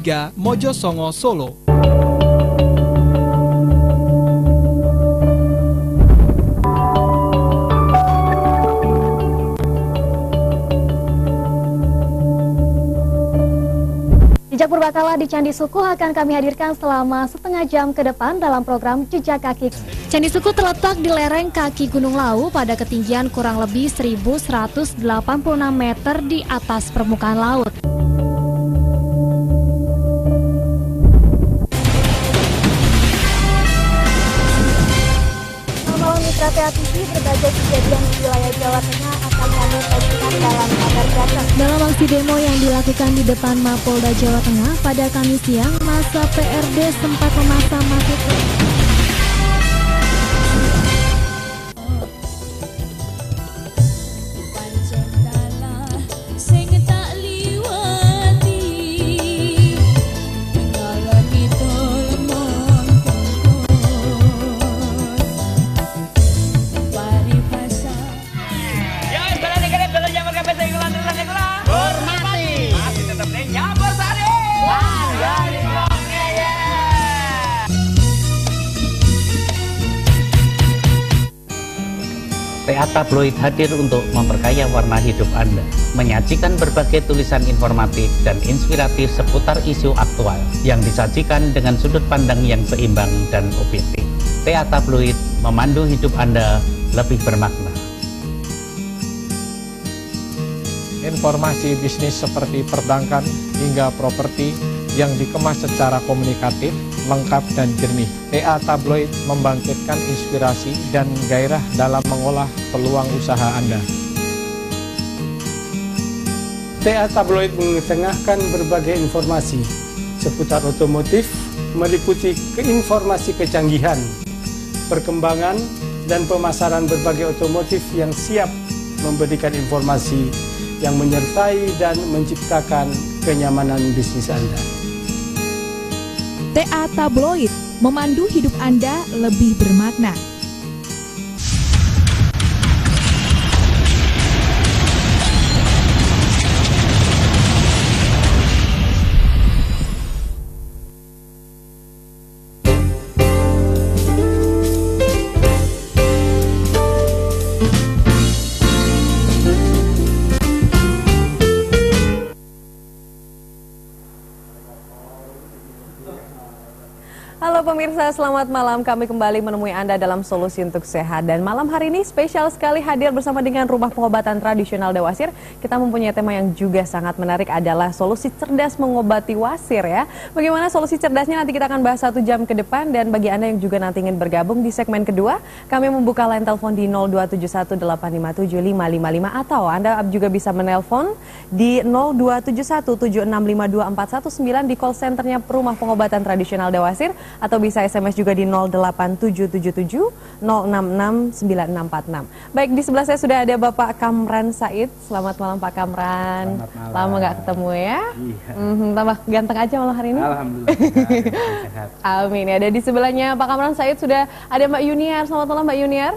3, Mojosongo, Solo. Jejak Purbakala di Candi Suku akan kami hadirkan selama setengah jam ke depan dalam program Jejak Kaki. Candi Suku terletak di lereng kaki Gunung Lawu pada ketinggian kurang lebih 1186 meter di atas permukaan laut. Malam Mitra TA TV, berbagai kejadian di wilayah Jawa Tengah akan kami sajikan dalam kabar jasa. Dalam aksi demo yang dilakukan di depan Mapolda Jawa Tengah pada Kamis siang, masa PRD sempat memasang masuk. TA Tabloid hadir untuk memperkaya warna hidup Anda, menyajikan berbagai tulisan informatif dan inspiratif seputar isu aktual yang disajikan dengan sudut pandang yang seimbang dan objektif. TA Tabloid memandu hidup Anda lebih bermakna. Informasi bisnis seperti perbankan hingga properti yang dikemas secara komunikatif, lengkap dan jernih. TA Tabloid membangkitkan inspirasi dan gairah dalam mengolah peluang usaha Anda. TA Tabloid mengetengahkan berbagai informasi seputar otomotif, meliputi informasi kecanggihan, perkembangan, dan pemasaran berbagai otomotif yang siap memberikan informasi yang menyertai dan menciptakan kenyamanan bisnis Anda. TA Tabloid memandu hidup Anda lebih bermakna. Halo pemirsa, selamat malam. Kami kembali menemui Anda dalam Solusi Untuk Sehat. Dan malam hari ini spesial sekali hadir bersama dengan Rumah Pengobatan Tradisional Dawasir. Kita mempunyai tema yang juga sangat menarik, adalah solusi cerdas mengobati wasir ya. Bagaimana solusi cerdasnya nanti kita akan bahas 1 jam ke depan. Dan bagi Anda yang juga nanti ingin bergabung di segmen kedua, kami membuka line telepon di 02718575555 atau Anda juga bisa menelpon di 02717652419 di call centernya Rumah Pengobatan Tradisional Dawasir, atau bisa SMS juga di 08777 066 9646. Baik, di sebelah saya sudah ada Bapak Kamran Said. Selamat malam Pak Kamran. Selamat malam. Lama nggak ketemu ya. Iya. Tambah ganteng aja malam hari ini. Alhamdulillah sehat. Amin ya. Dan di sebelahnya Pak Kamran Said sudah ada Mbak Yuniar. Selamat malam Mbak Yuniar.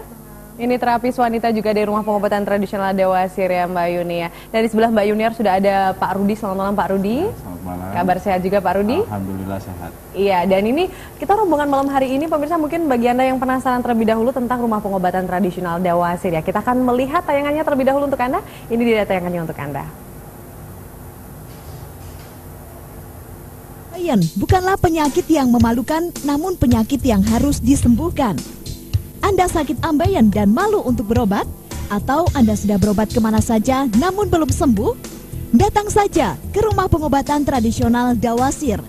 Ini terapis wanita juga dari Rumah Pengobatan Tradisional Dawasir ya Mbak Yuni ya. Dan di sebelah Mbak Yuniar sudah ada Pak Rudi. Selamat malam Pak Rudi. Selamat malam. Kabar sehat juga Pak Rudi? Alhamdulillah sehat. Iya, dan ini kita rombongan malam hari ini pemirsa, mungkin bagi Anda yang penasaran terlebih dahulu tentang Rumah Pengobatan Tradisional Dawasir ya. Kita akan melihat tayangannya terlebih dahulu untuk Anda. Ini dia tayangannya untuk Anda. Ambeien bukanlah penyakit yang memalukan, namun penyakit yang harus disembuhkan. Anda sakit ambeien dan malu untuk berobat? Atau Anda sudah berobat kemana saja namun belum sembuh? Datang saja ke Rumah Pengobatan Tradisional Dawasir,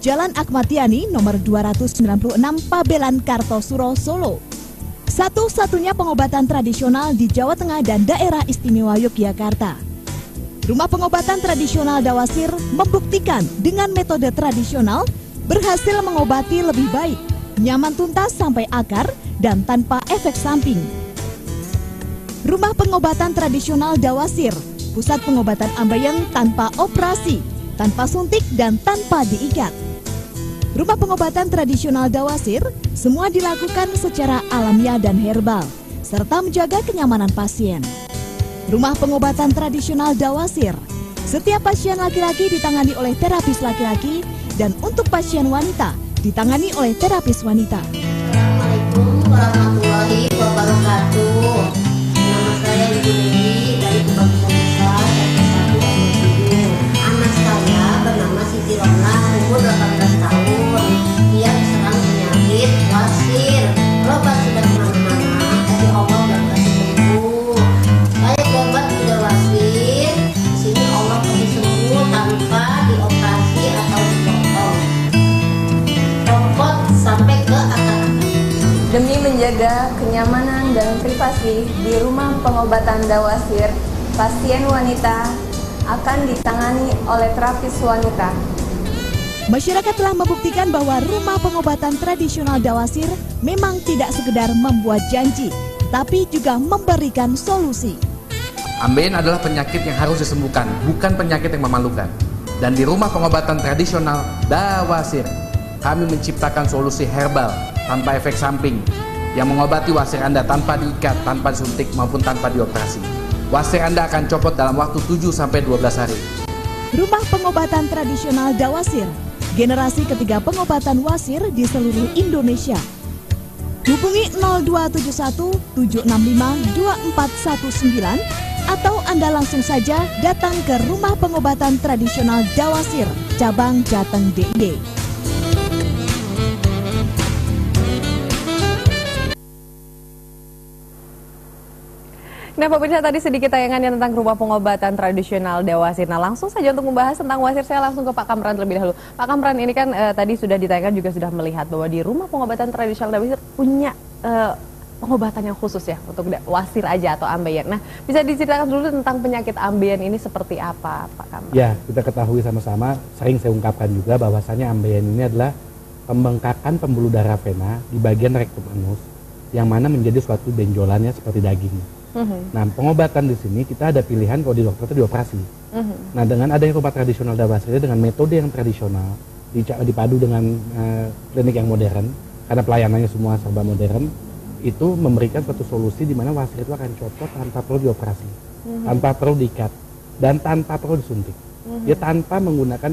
Jalan Ahmad Yani nomor 296 Pabelan Kartosuro, Solo. Satu-satunya pengobatan tradisional di Jawa Tengah dan Daerah Istimewa Yogyakarta. Rumah Pengobatan Tradisional Dawasir membuktikan dengan metode tradisional berhasil mengobati lebih baik, nyaman tuntas sampai akar, dan tanpa efek samping. Rumah Pengobatan Tradisional Dawasir, pusat pengobatan ambeien tanpa operasi, tanpa suntik, dan tanpa diikat. Rumah Pengobatan Tradisional Dawasir, semua dilakukan secara alamiah dan herbal, serta menjaga kenyamanan pasien. Rumah Pengobatan Tradisional Dawasir, Setiap pasien laki-laki ditangani oleh terapis laki-laki dan untuk pasien wanita ditangani oleh terapis wanita. Assalamualaikum warahmatullahi wabarakatuh. Nama saya Ibu Dewi dari Kebagusan Besar RT 1 RW 7. Anak saya bernama Siti Rona, umur 18 tahun. Dia diserang penyakit wasir. Berobat sudah kemana-mana, tapi Allah belum kasih sembuh. Saya berobat sudah wasir. Di sini Allah kasih sembuh tanpa dioperasi atau dipotong. Copot sampai ke akar. Demi menjaga kenyamanan dan privasi di rumah pengobatan Dawasir, pasien wanita akan ditangani oleh terapis wanita. Masyarakat telah membuktikan bahwa rumah pengobatan tradisional Dawasir memang tidak sekedar membuat janji, tapi juga memberikan solusi. Ambeien adalah penyakit yang harus disembuhkan, bukan penyakit yang memalukan. Dan di rumah pengobatan tradisional Dawasir, kami menciptakan solusi herbal tanpa efek samping yang mengobati wasir Anda tanpa diikat, tanpa disuntik maupun tanpa dioperasi. Wasir Anda akan copot dalam waktu 7-12 hari. Rumah pengobatan tradisional Dawasir, generasi ketiga pengobatan wasir di seluruh Indonesia. Hubungi 0271 765 2419 atau Anda langsung saja datang ke Rumah Pengobatan Tradisional Dawasir, cabang Jateng DIY. Nah, pemirsa, tadi sedikit tayangannya tentang rumah pengobatan tradisional Dawasir. Nah, langsung saja untuk membahas tentang wasir, saya langsung ke Pak Kamran terlebih dahulu. Pak Kamran, ini kan tadi sudah ditayangkan juga sudah melihat bahwa di rumah pengobatan tradisional Dawasir punya pengobatan yang khusus ya untuk wasir aja atau ambeien. Nah, bisa diceritakan dulu tentang penyakit ambeien ini seperti apa, Pak Kamran? Ya, kita ketahui sama-sama, sering saya ungkapkan juga bahwasannya ambeien ini adalah pembengkakan pembuluh darah vena di bagian rektum anus yang mana menjadi suatu benjolannya seperti daging. Nah, pengobatan di sini kita ada pilihan kalau di dokter itu dioperasi. Nah, dengan adanya rumah tradisional Dawasir dengan metode yang tradisional dipadu dengan klinik yang modern, karena pelayanannya semua serba modern, itu memberikan suatu solusi di mana wasir itu akan copot tanpa perlu dioperasi, tanpa perlu diikat, dan tanpa perlu disuntik. Dia tanpa menggunakan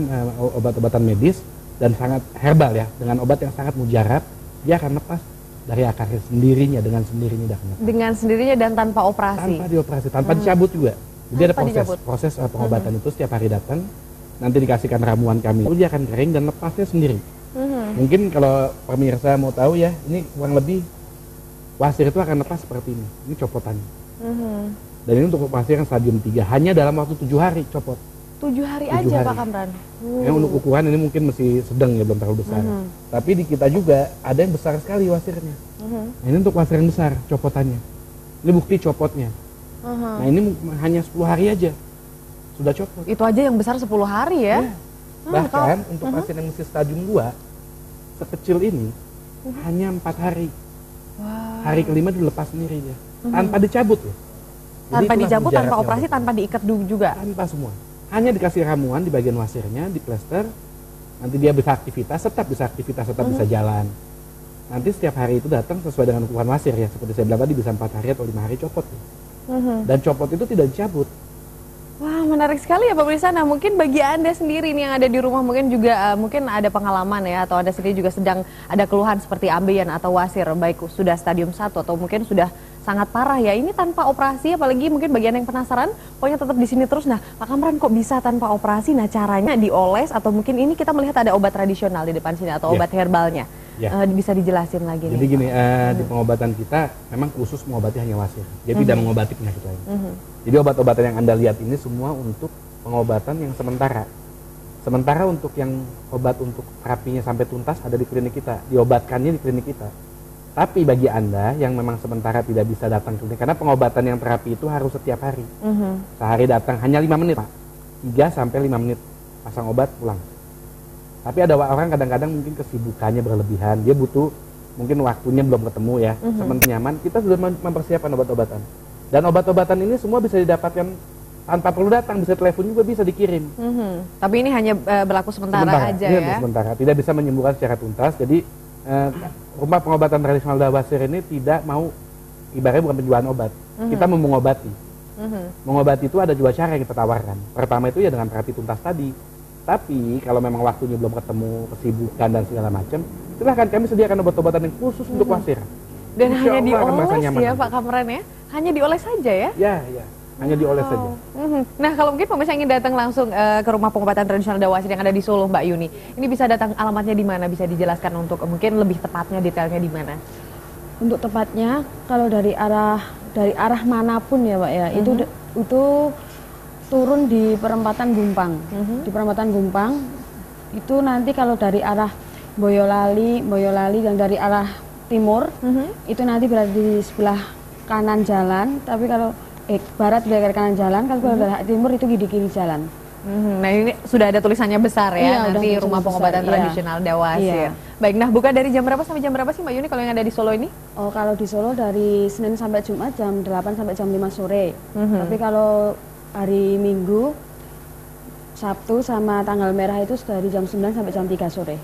obat-obatan medis dan sangat herbal ya, dengan obat yang sangat mujarab, dia akan lepas dari akarnya sendirinya, dengan sendirinya dah. Dengan sendirinya dan tanpa operasi. Tanpa dioperasi, tanpa dicabut juga. Jadi ada proses pengobatan itu setiap hari datang, nanti dikasihkan ramuan kami, dia akan kering dan lepasnya sendiri. Mungkin kalau pemirsa mau tahu ya, ini kurang lebih wasir itu akan lepas seperti ini copotannya. Dan ini untuk wasir yang stadium 3, hanya dalam waktu 7 hari copot. 7 hari aja Pak Kamran. Ya, untuk ukuran ini mungkin masih sedang ya, belum terlalu besar. Tapi di kita juga ada yang besar sekali wasirnya. Nah, ini untuk wasir yang besar copotannya. Ini bukti copotnya. Nah, ini hanya 10 hari aja sudah copot. Itu aja yang besar 10 hari ya. Bahkan untuk pasien yang masih stadium 2 sekecil ini hanya 4 hari. Hari kelima dilepas sendiri ya. Tanpa dicabut ya. Tanpa dicabut, tanpa operasi, tanpa diikat juga. Tanpa semua. Hanya dikasih ramuan di bagian wasirnya, di plester, nanti dia bisa aktivitas, tetap bisa jalan. Nanti setiap hari itu datang sesuai dengan ukuran wasir ya, seperti saya bilang tadi bisa 4 hari atau 5 hari copot. Dan copot itu tidak dicabut. Wah, menarik sekali ya pemirsa. Nah, mungkin bagi Anda sendiri nih yang ada di rumah mungkin juga mungkin ada pengalaman ya, atau Anda sendiri juga sedang ada keluhan seperti ambeien atau wasir, baik sudah stadium 1 atau mungkin sudah sangat parah ya, ini tanpa operasi, apalagi mungkin bagian yang penasaran, pokoknya tetap di sini terus. Nah, Pak Kamran kok bisa tanpa operasi? Nah, caranya dioles atau mungkin ini kita melihat ada obat tradisional di depan sini atau obat herbalnya. Bisa dijelasin lagi. Jadi gini, di pengobatan kita memang khusus mengobati hanya wasir, jadi tidak mengobati penyakit lain. Jadi obat-obatan yang Anda lihat ini semua untuk pengobatan yang sementara. Sementara untuk yang obat untuk terapinya sampai tuntas ada di klinik kita, diobatkannya di klinik kita. Tapi bagi Anda yang memang sementara tidak bisa datang ke klinik, karena pengobatan yang terapi itu harus setiap hari. Sehari datang hanya 5 menit, Pak. 3-5 menit pasang obat pulang. Tapi ada orang kadang-kadang mungkin kesibukannya berlebihan, dia butuh mungkin waktunya belum ketemu ya, sementara nyaman, kita sudah mempersiapkan obat-obatan. Dan obat-obatan ini semua bisa didapatkan tanpa perlu datang, bisa telepon juga, bisa dikirim. Tapi ini hanya berlaku sementara aja ya? Sementara, tidak bisa menyembuhkan secara tuntas. Jadi rumah pengobatan tradisional Dawasir ini tidak mau, ibaratnya bukan penjualan obat, kita mau mengobati. Mengobati itu ada dua cara yang kita tawarkan. Pertama itu ya dengan terapi tuntas tadi. Tapi kalau memang waktunya belum ketemu, kesibukan dan segala macam, silahkan kami sediakan obat-obatan yang khusus untuk wasir. Dan Insya hanya Allah akan merasa dioles nyaman ya nanti. Pak Kamran ya? Hanya dioles saja ya? Ya, hanya dioles saja. Nah kalau mungkin pemirsa ingin datang langsung ke rumah pengobatan tradisional Dawasir yang ada di Solo Mbak Yuni, ini bisa datang alamatnya di mana? Bisa dijelaskan untuk mungkin lebih tepatnya detailnya di mana? Untuk tepatnya kalau dari arah manapun ya Pak ya, itu turun di perempatan Gumpang. Di perempatan Gumpang itu nanti kalau dari arah Boyolali yang dari arah timur itu nanti berada di sebelah kanan jalan, tapi kalau barat dari kanan jalan, kalau dari arah timur itu di kiri jalan. Nah ini sudah ada tulisannya besar ya, nanti rumah pengobatan tradisional Dawasir. Baik, nah buka dari jam berapa sampai jam berapa sih Mbak Yuni kalau yang ada di Solo ini? Oh kalau di Solo dari Senin sampai Jumat jam 8 sampai jam 5 sore. Tapi kalau hari Minggu, Sabtu sama tanggal merah itu dari jam 9 sampai jam 3 sore.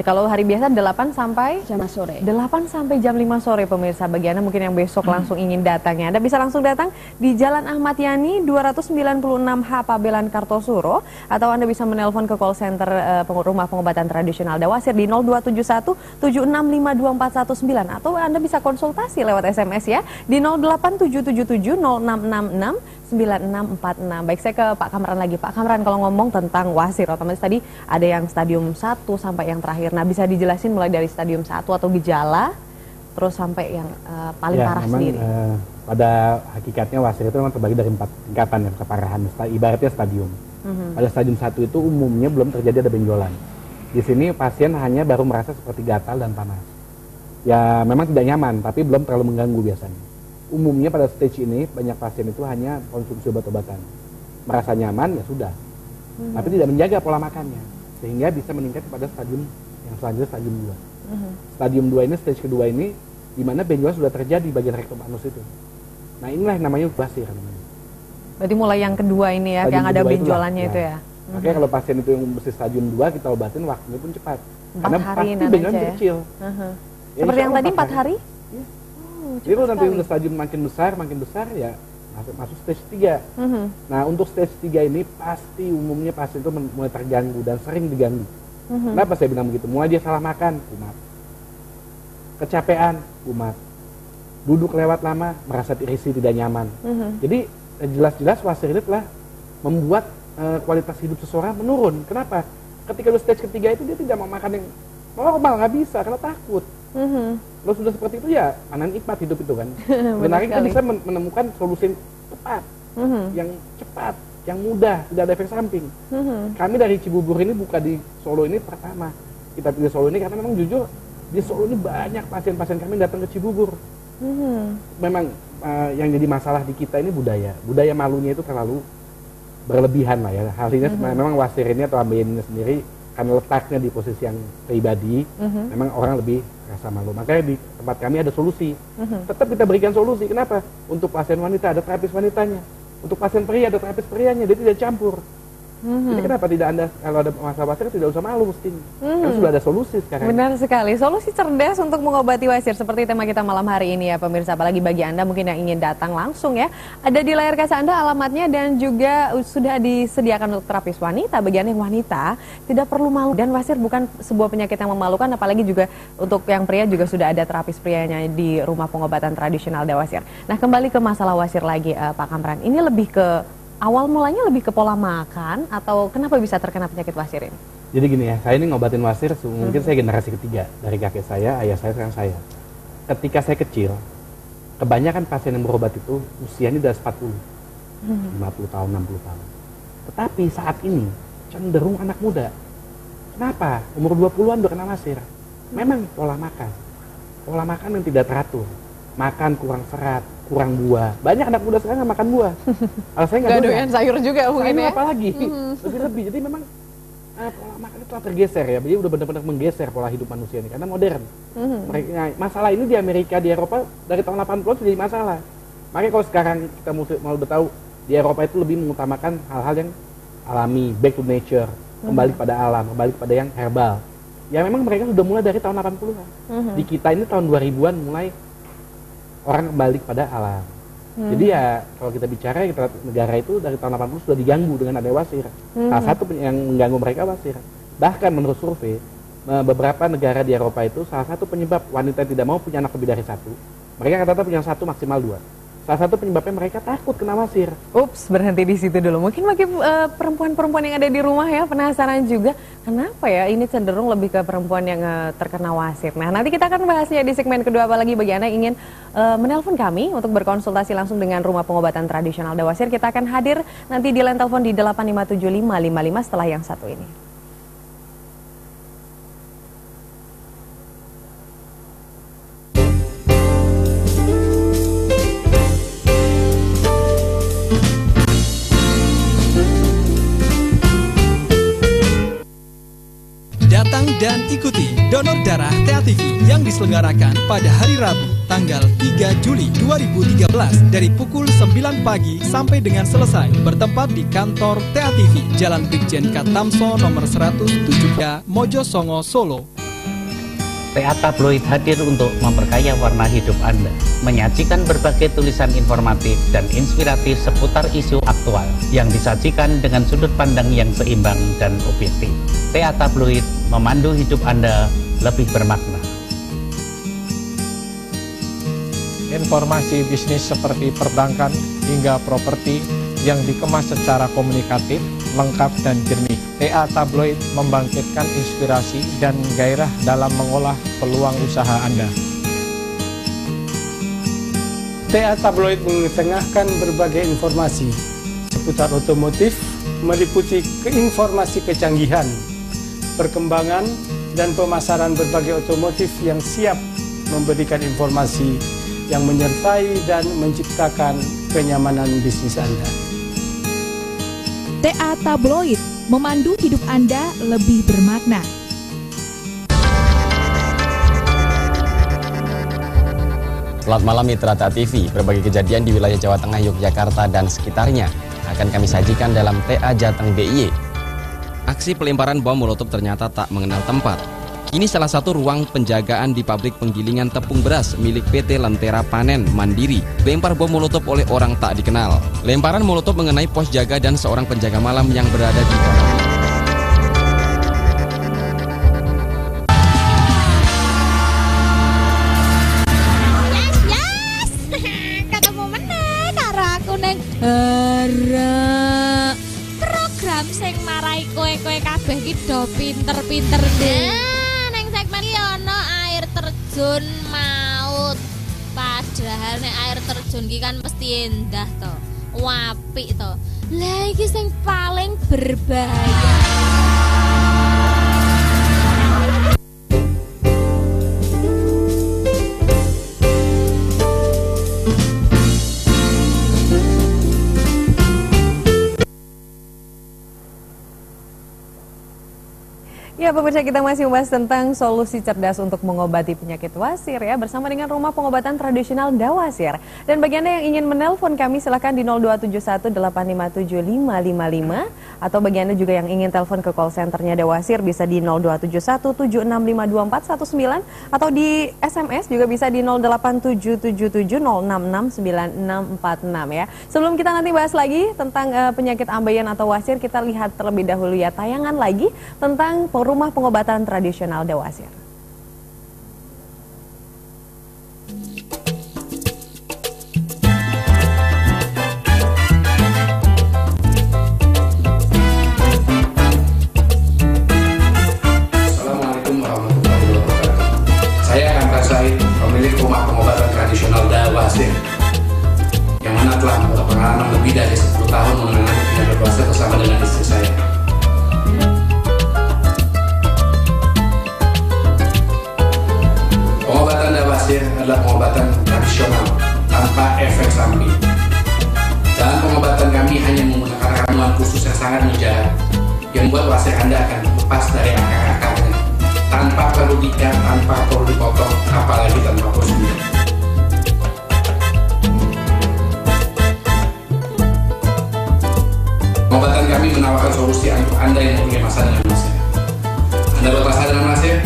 Kalau hari biasa 8 sampai jam 5 sore. 8 sampai jam 5 sore pemirsa. Bagi Anda mungkin yang besok langsung ingin datang ya. Anda bisa langsung datang di Jalan Ahmad Yani 296H Pabelan Kartosuro, atau Anda bisa menelpon ke call center rumah pengobatan tradisional Dawasir di 0271 765249, atau Anda bisa konsultasi lewat SMS ya di 08777 0666 9646. Baik, saya ke Pak Kamran lagi. Pak Kamran, kalau ngomong tentang wasir, otomatis tadi ada yang stadium 1 sampai yang terakhir. Nah, bisa dijelasin mulai dari stadium 1 atau gejala, terus sampai yang paling parah memang, sendiri? Pada hakikatnya wasir itu memang terbagi dari 4 tingkatan ya, keparahan, ibaratnya stadium. Pada stadium 1 itu umumnya belum terjadi ada benjolan. Di sini pasien hanya baru merasa seperti gatal dan panas. Ya memang tidak nyaman, tapi belum terlalu mengganggu biasanya. Umumnya pada stage ini banyak pasien itu hanya konsumsi obat-obatan, merasa nyaman ya sudah, tapi tidak menjaga pola makannya, sehingga bisa meningkat pada stadium yang selanjutnya, stadium 2. Stadium 2 ini, stage kedua ini, di mana benjolan sudah terjadi bagian rektum anus itu. Nah inilah yang namanya wasir namanya. Berarti mulai yang kedua ini ya, yang ada benjolannya itu ya. Makanya kalau pasien itu yang mesti stadium 2 kita obatin waktunya pun cepat, 4 karena hari pasti benjolan ya? kecil. Ya, seperti yang tadi 4 hari? Jadi kalau nanti udah stadium makin besar ya masuk stage 3. Nah untuk stage 3 ini pasti umumnya pasien itu mulai terganggu dan sering diganggu. Kenapa saya bilang begitu? Mulai dia salah makan, kumat. Kecapean, kumat. Duduk lewat lama, merasa risih, tidak nyaman. Jadi jelas-jelas wasir ini telah membuat kualitas hidup seseorang menurun. Kenapa? Ketika lu stage ketiga itu dia tidak mau makan yang normal, nggak bisa karena takut. Kalau sudah seperti itu ya mana nikmat hidup itu kan. Sebenarnya kita bisa menemukan solusi tepat, yang cepat, yang mudah, tidak ada efek samping. Kami dari Cibubur ini buka di Solo ini pertama. Kita pilih Solo ini karena memang jujur di Solo ini banyak pasien-pasien kami datang ke Cibubur. Memang yang jadi masalah di kita ini budaya malunya itu terlalu berlebihan lah ya. Hal ini memang wasir ini atau ambeien ini sendiri karena letaknya di posisi yang pribadi, memang orang lebih rasa malu. Makanya di tempat kami ada solusi. Tetap kita berikan solusi. Kenapa? Untuk pasien wanita ada terapis wanitanya. Untuk pasien pria ada terapis prianya. Dia tidak campur. Jadi kenapa tidak Anda kalau ada masalah wasir tidak usah malu mestinya. Karena sudah ada solusi sekarang. Benar sekali. Solusi cerdas untuk mengobati wasir seperti tema kita malam hari ini ya pemirsa. Apalagi bagi Anda mungkin yang ingin datang langsung ya. Ada di layar kaca Anda alamatnya dan juga sudah disediakan untuk terapis wanita. Bagi Anda yang wanita tidak perlu malu. Dan wasir bukan sebuah penyakit yang memalukan, apalagi juga untuk yang pria juga sudah ada terapis prianya di rumah pengobatan tradisional Dawasir. Nah kembali ke masalah wasir lagi Pak Kamran. Ini lebih ke awal mulanya lebih ke pola makan atau kenapa bisa terkena penyakit wasir ini? Jadi gini ya, saya ini ngobatin wasir mungkin saya generasi ketiga dari kakek saya, ayah saya, sekarang saya. Ketika saya kecil, kebanyakan pasien yang berobat itu usianya udah 40, 50 tahun, 60 tahun. Tetapi saat ini cenderung anak muda. Kenapa? Umur 20-an udah kena wasir. Memang pola makan yang tidak teratur. Makan kurang serat, kurang buah. Banyak anak muda sekarang nggak makan buah. Kalau saya nggak doyan sayur juga mungkin ya. Apalagi lebih. Jadi memang pola makan itu telah tergeser ya. Jadi udah benar-benar menggeser pola hidup manusia ini karena modern. Masalah ini di Amerika, di Eropa dari tahun 80-an sudah jadi masalah. Makanya kalau sekarang kita mau tahu di Eropa itu lebih mengutamakan hal-hal yang alami, back to nature, kembali pada alam, kembali pada yang herbal. Ya memang mereka sudah mulai dari tahun 80-an. Di kita ini tahun 2000-an mulai orang kembali pada alam. Jadi ya kalau kita bicara negara itu dari tahun 80 sudah diganggu dengan ada wasir. Salah satu yang mengganggu mereka wasir. Bahkan menurut survei beberapa negara di Eropa itu salah satu penyebab wanita tidak mau punya anak lebih dari satu. Mereka kata-kata punya satu maksimal 2. Salah satu penyebabnya mereka takut kena wasir. Ups, berhenti di situ dulu. Mungkin bagi perempuan-perempuan yang ada di rumah ya penasaran juga kenapa ya ini cenderung lebih ke perempuan yang terkena wasir. Nah, nanti kita akan bahasnya di segmen kedua, apalagi bagi Anda yang ingin menelpon kami untuk berkonsultasi langsung dengan Rumah Pengobatan Tradisional Dawasir. Kita akan hadir nanti di line telepon di 8575555 setelah yang satu ini. Datang dan ikuti Donor Darah TA TV yang diselenggarakan pada hari Rabu, tanggal 3 Juli 2013 dari pukul 9 pagi sampai dengan selesai, bertempat di kantor TA TV, Jalan Brigjen Katamso nomor 107 Mojosongo, Solo. TA Tabloid hadir untuk memperkaya warna hidup Anda, menyajikan berbagai tulisan informatif dan inspiratif seputar isu aktual yang disajikan dengan sudut pandang yang seimbang dan objektif. TA Tabloid memandu hidup Anda lebih bermakna. Informasi bisnis seperti perbankan hingga properti yang dikemas secara komunikatif, lengkap dan jernih. TA Tabloid membangkitkan inspirasi dan gairah dalam mengolah peluang usaha Anda. TA Tabloid mengetengahkan berbagai informasi seputar otomotif, meliputi informasi kecanggihan, perkembangan, dan pemasaran berbagai otomotif yang siap memberikan informasi yang menyertai dan menciptakan kenyamanan bisnis Anda. TA Tabloid memandu hidup Anda lebih bermakna. Selamat malam mitra TA TV. Berbagai kejadian di wilayah Jawa Tengah, Yogyakarta dan sekitarnya akan kami sajikan dalam TA Jateng DIY. Aksi pelemparan bom molotov ternyata tak mengenal tempat. Ini salah satu ruang penjagaan di pabrik penggilingan tepung beras milik PT Lentera Panen Mandiri. Lempar bom molotov oleh orang tak dikenal. Lemparan molotov mengenai pos jaga dan seorang penjaga malam yang berada di ketemu meneh karo aku neng program sing marai kowe-kowe kabeh ki do pinter-pinter deh. Ono air terjun maut. Padahal nek air terjun ki kan mesti endah to, apik to. Lah iki sing paling berbahaya. Ya pemirsa, kita masih membahas tentang solusi cerdas untuk mengobati penyakit wasir ya bersama dengan Rumah Pengobatan Tradisional Dawasir. Dan bagi Anda yang ingin menelpon kami silahkan di 0271857555 atau bagi Anda juga yang ingin telepon ke call centernya Dawasir bisa di 027176524119 atau di SMS juga bisa di 08777066946 ya. Sebelum kita nanti bahas lagi tentang penyakit ambeien atau wasir, kita lihat terlebih dahulu ya tayangan lagi tentang Rumah Pengobatan Tradisional Dawasir. Assalamualaikum warahmatullahi wabarakatuh. Saya akan Said, pemilik Rumah Pengobatan Tradisional Dawasir, yang mana telah berpengalaman lebih dari 10 tahun menangani penyakit wasir bersama dengan istri saya. Pengobatan Dawasir adalah pengobatan tradisional tanpa efek samping. Dalam pengobatan kami hanya menggunakan ramuan khusus yang sangat mujarab yang membuat wasir Anda akan lepas dari akar-akarnya tanpa perlu diikat, tanpa perlu dipotong, apalagi tanpa prosedur. Pengobatan kami menawarkan solusi untuk Anda yang mempunyai masalah dengan wasir. Anda bermasalah dengan wasir?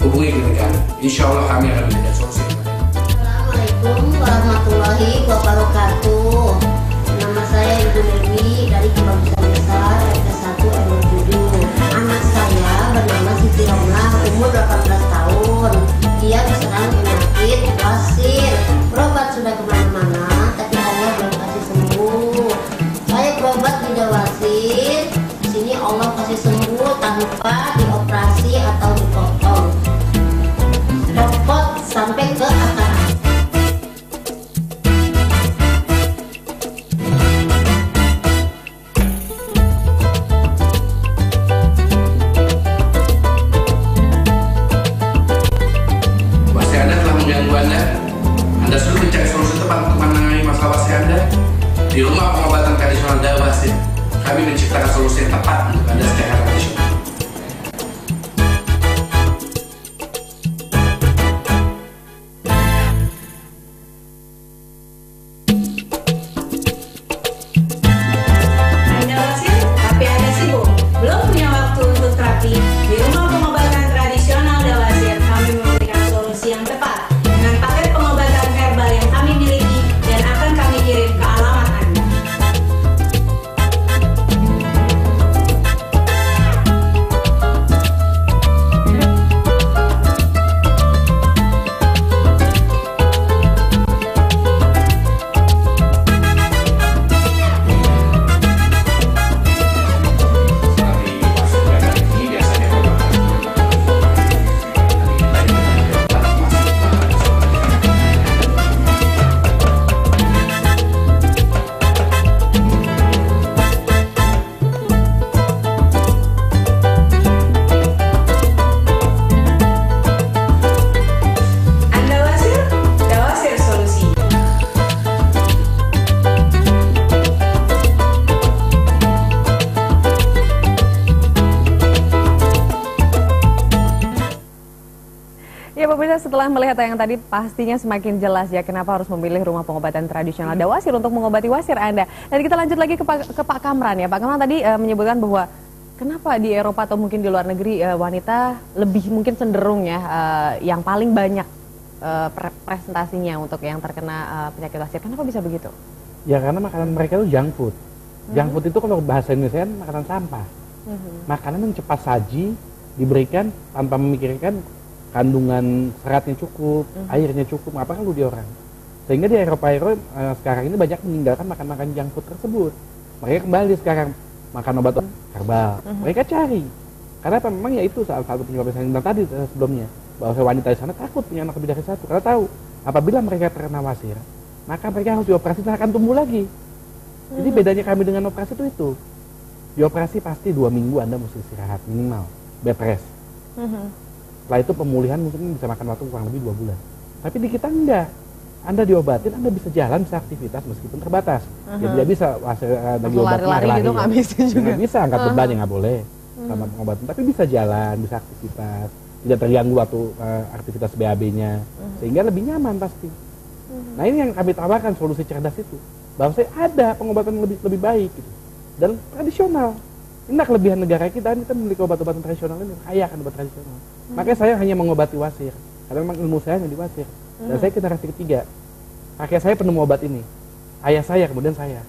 Hubungi klinik kami. Insya Allah kami akan memberikan solusi. Assalamualaikum warahmatullahi warahmatullahi wabarakatuh. Nama saya Ibu Dewi dari Kebagusan Besar RT 1 RW 7. Anak saya bernama Siti Romlah, umur 18 tahun. Dia diserang penyakit basir. Berobat sudah kemana-mana, tapi Allah belum kasih sembuh. Saya berobat di Dawasir. Di sini Allah kasih sembuh tanpa dioperasi atau dipotong. Copot sampai ke akar. Anda sudah mencari solusi tepat untuk menangani masalah wasi Anda? Di rumah pengobatan tradisional Dawasir, kami menciptakan solusi yang tepat untuk Anda secara tradisional. Anda Wasir, tapi Anda sibuk, belum punya waktu untuk terapi. Di rumah pengobatan tradisional Dawasir, kami memberikan solusi yang tepat dengan paket pengobatan herbal yang kami miliki dan akan kami kirim ke alamat Anda. Anda Wasir, Dawasir solusi. Ya pemirsa, setelah melihat yang tadi pastinya semakin jelas ya kenapa harus memilih rumah pengobatan tradisional Dawasir untuk mengobati wasir Anda. Dan kita lanjut lagi ke Pak Kamran ya. Pak Kamran tadi menyebutkan bahwa kenapa di Eropa atau mungkin di luar negeri wanita lebih mungkin cenderung ya yang paling banyak presentasinya untuk yang terkena penyakit wasir. Kenapa bisa begitu? Ya karena makanan mereka itu junk food. Junk food itu kalau bahasa Indonesia kan makanan sampah. Makanan yang cepat saji diberikan tanpa memikirkan kandungan seratnya cukup, airnya cukup, apa kan di orang. Sehingga di Eropa sekarang ini banyak meninggalkan makan-makan junk food tersebut. Mereka kembali sekarang makan obat herbal. Mereka cari. Karena apa? Memang ya itu salah satu penyebab yang saya tadi sebelumnya. Bahwa wanita di sana takut punya anak lebih dari satu. Karena tahu apabila mereka terkena wasir, maka mereka harus dioperasi dan akan tumbuh lagi. Jadi bedanya kami dengan operasi itu. Dioperasi pasti 2 minggu Anda mesti istirahat minimal, bed rest. Setelah itu pemulihan mungkin bisa makan waktu kurang lebih 2 bulan. Tapi di kita enggak. Anda diobatin, Anda bisa jalan, bisa aktivitas meskipun terbatas. Ya tidak bisa lagi obat lari-lari gitu nggak bisa juga. Nggak bisa, angkat beban yang nggak boleh sama pengobatan. Tapi bisa jalan, bisa aktivitas, tidak terganggu waktu aktivitas BAB-nya, sehingga lebih nyaman pasti. Nah ini yang kami tawarkan solusi cerdas itu. Bahwa saya ada pengobatan lebih baik gitu. Dan tradisional. Ini kelebihan negara kita memiliki obat-obatan tradisional ini, kaya kan obat tradisional. Makanya saya hanya mengobati wasir, karena memang ilmu saya hanya di wasir. Dan saya generasi ketiga. Kakek saya penemu obat ini, ayah saya, kemudian saya.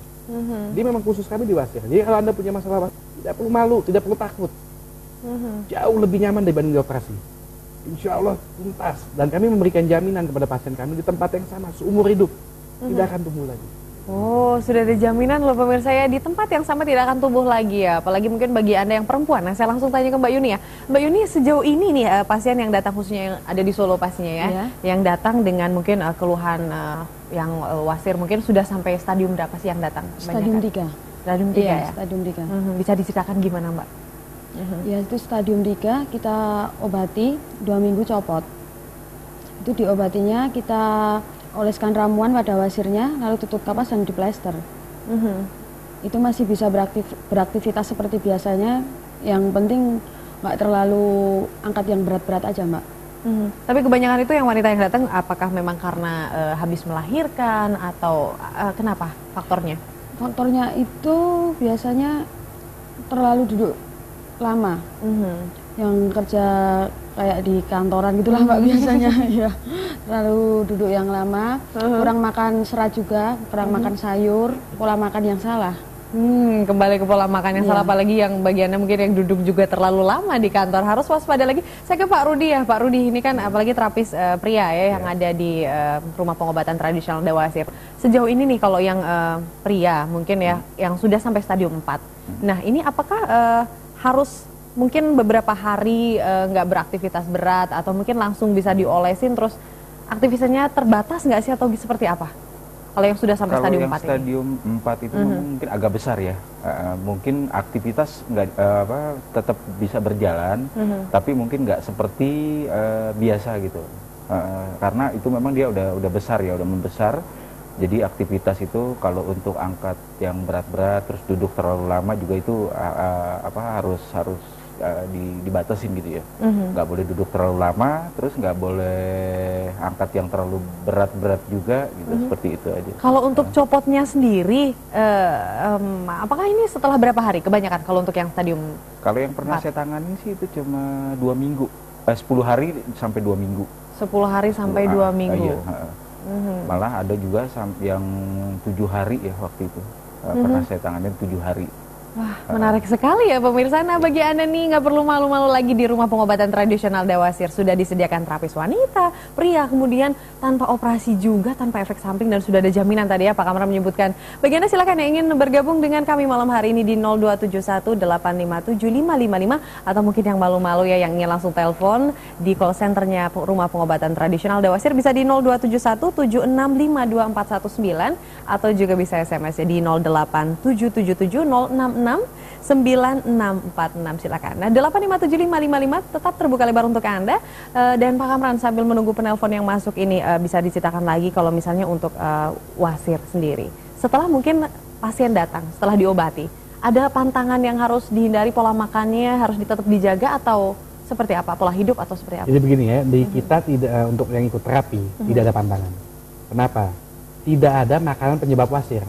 Dia memang khusus kami di wasir. Jadi kalau Anda punya masalah wasir, tidak perlu malu, tidak perlu takut. Jauh lebih nyaman dibanding dioperasi. Insya Allah tuntas. Dan kami memberikan jaminan kepada pasien kami di tempat yang sama, seumur hidup. Tidak akan tumbuh lagi. Oh, sudah ada jaminan loh pemirsa ya, di tempat yang sama tidak akan tumbuh lagi ya. Apalagi mungkin bagi Anda yang perempuan. Nah, saya langsung tanya ke Mbak Yuni ya. Mbak Yuni, sejauh ini nih pasien yang datang khususnya yang ada di Solo pastinya ya, yang datang dengan mungkin keluhan yang wasir mungkin sudah sampai stadium berapa sih yang datang? Stadium 3. Stadium 3 ya? Stadium 3. Bisa diceritakan gimana Mbak? Ya itu stadium 3 kita obati 2 minggu copot. Itu diobatinya kita oleskan ramuan pada wasirnya, lalu tutup kapas dan diplester. Itu masih bisa beraktivitas seperti biasanya. Yang penting nggak terlalu angkat yang berat-berat aja, Mbak. Tapi kebanyakan itu yang wanita yang datang, apakah memang karena habis melahirkan atau kenapa faktornya? Faktornya itu biasanya terlalu duduk lama. Yang kerja kayak di kantoran gitulah Mbak biasanya ya. terlalu duduk yang lama, kurang makan serat juga, kurang makan sayur, pola makan yang salah. Kembali ke pola makan yang salah, apalagi yang bagiannya mungkin yang duduk juga terlalu lama di kantor, harus waspada lagi. Saya ke Pak Rudi ya, Pak Rudi ini kan apalagi terapis pria ya yang ada di rumah pengobatan tradisional Dawasir. Sejauh ini nih kalau yang pria mungkin ya yang sudah sampai stadium 4. Nah ini apakah harus mungkin beberapa hari nggak beraktivitas berat atau mungkin langsung bisa diolesin terus aktivitasnya terbatas nggak sih atau seperti apa? Kalau yang sudah sampai stadium 4 Kalau yang stadium 4 itu mungkin agak besar ya. Mungkin aktivitas nggak tetap bisa berjalan, tapi mungkin nggak seperti biasa gitu. Karena itu memang dia udah besar ya, udah membesar. Jadi aktivitas itu kalau untuk angkat yang berat-berat terus duduk terlalu lama juga itu harus dibatasin gitu ya. Nggak boleh duduk terlalu lama, terus nggak boleh angkat yang terlalu berat-berat juga gitu, seperti itu aja. Kalau untuk copotnya sendiri, apakah ini setelah berapa hari kebanyakan kalau untuk yang stadium? Kalau yang pernah saya tangani sih itu cuma 2 minggu, 10 hari sampai 2 minggu. 10 hari sampai 2 minggu. Iya, malah ada juga yang 7 hari ya waktu itu. Pernah saya tangani 7 hari. Wah, menarik sekali ya pemirsa. Nah, bagi Anda nih nggak perlu malu-malu lagi di rumah pengobatan tradisional Dawasir. Sudah disediakan terapis wanita, pria, kemudian tanpa operasi juga, tanpa efek samping, dan sudah ada jaminan tadi ya Pak Kamran menyebutkan. Bagi Anda silakan yang ingin bergabung dengan kami malam hari ini di 0271-857-555 atau mungkin yang malu-malu ya yang ingin langsung telepon di call centernya rumah pengobatan tradisional Dawasir bisa di 0271-7652-419 atau juga bisa SMS ya di 08777066946 silakan. Nah 8575555 tetap terbuka lebar untuk Anda dan Pak Kamran sambil menunggu penelpon yang masuk ini bisa diceritakan lagi kalau misalnya untuk Wasir sendiri. Setelah mungkin pasien datang setelah diobati, ada pantangan yang harus dihindari, pola makannya harus tetap dijaga atau seperti apa, pola hidup atau seperti apa? Jadi begini ya, di kita tidak untuk yang ikut terapi tidak ada pantangan. Kenapa? Tidak ada makanan penyebab wasir.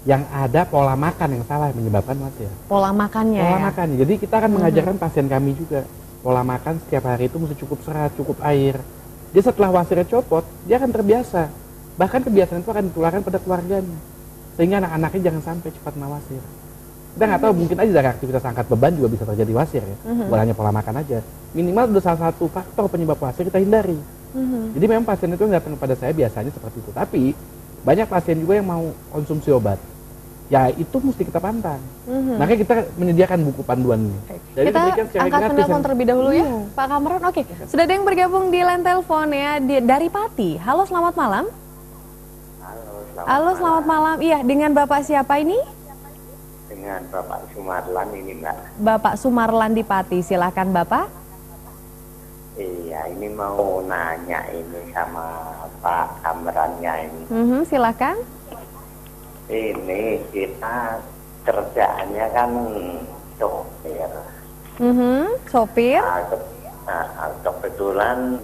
Yang ada pola makan yang salah yang menyebabkan wasir. Pola makannya. Pola ya? makan. Jadi kita akan mengajarkan pasien kami juga pola makan setiap hari itu mesti cukup serat, cukup air. Dia setelah wasirnya copot, dia akan terbiasa. Bahkan kebiasaan itu akan ditularkan pada keluarganya. Sehingga anak-anaknya jangan sampai cepat kena wasir. Kita nggak tahu, mungkin aja dari aktivitas angkat beban juga bisa terjadi wasir ya. Bukan hanya pola makan aja. Minimal udah salah satu faktor penyebab wasir kita hindari. Jadi memang pasien itu yang datang kepada saya biasanya seperti itu. Tapi banyak pasien juga yang mau konsumsi obat. Ya itu mesti kita pantang. Makanya kita menyediakan buku panduan ini. Jadi kita angkat penelpon terlebih dahulu ya, Pak Kamran. Oke, sudah ada yang bergabung di line telepon ya dari Pati. Halo, selamat malam. Halo, selamat malam. Iya, dengan Bapak siapa ini? Dengan Bapak Sumarlan ini, Mbak. Bapak Sumarlan di Pati, silakan Bapak. Iya, ini mau nanya ini sama Pak Kamrannya ini. Silakan. Ini kita kerjaannya kan sopir. Sopir. Kebetulan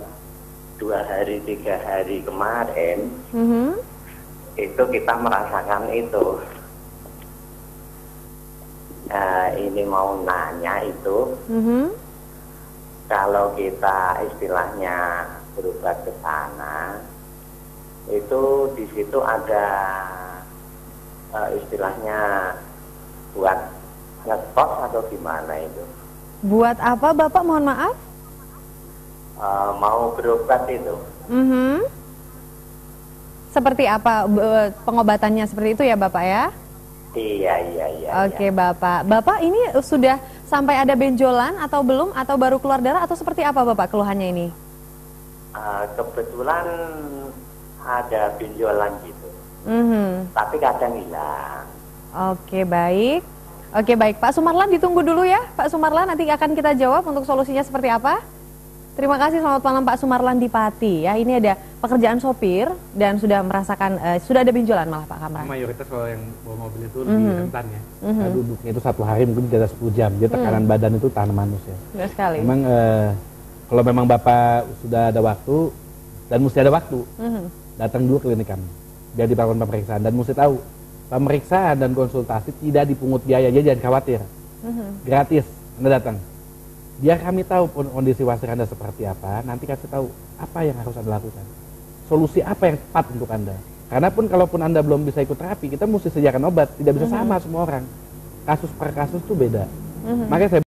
2 hari 3 hari kemarin itu kita merasakan itu. Ini mau nanya itu. Kalau kita istilahnya berobat ke sana, itu di situ ada istilahnya buat ngetos atau gimana itu? Buat apa Bapak, mohon maaf? Mau berobat itu. Seperti apa pengobatannya, seperti itu ya Bapak ya? Iya. Oke Bapak. Bapak ini sudah sampai ada benjolan atau belum? Atau baru keluar darah atau seperti apa Bapak keluhannya ini? Kebetulan ada benjolan gitu. Tapi kadang hilang. Oke baik. Pak Sumarlan ditunggu dulu ya Pak Sumarlan, nanti akan kita jawab untuk solusinya seperti apa. Terima kasih, selamat malam Pak Sumarlan di Pati ya. Ini ada pekerjaan sopir dan sudah merasakan sudah ada benjolan malah Pak Kamran. Mayoritas kalau yang bawa mobil itu lebih rentan ya. Duduknya itu 1 hari mungkin di atas 10 jam. Dia tekanan badan itu tahan manusia. Benar sekali. Memang kalau memang Bapak sudah ada waktu dan mesti ada waktu, datang dulu ke klinik kami biar dilakukan pemeriksaan, dan mesti tahu pemeriksaan dan konsultasi tidak dipungut biaya, jadi jangan khawatir, gratis Anda datang. Biar kami tahu kondisi wasir Anda seperti apa, nanti kasih tahu apa yang harus Anda lakukan. solusi apa yang tepat untuk Anda. Karena pun kalaupun Anda belum bisa ikut terapi, kita mesti sediakan obat, tidak bisa sama semua orang. Kasus per kasus tuh beda. Makanya saya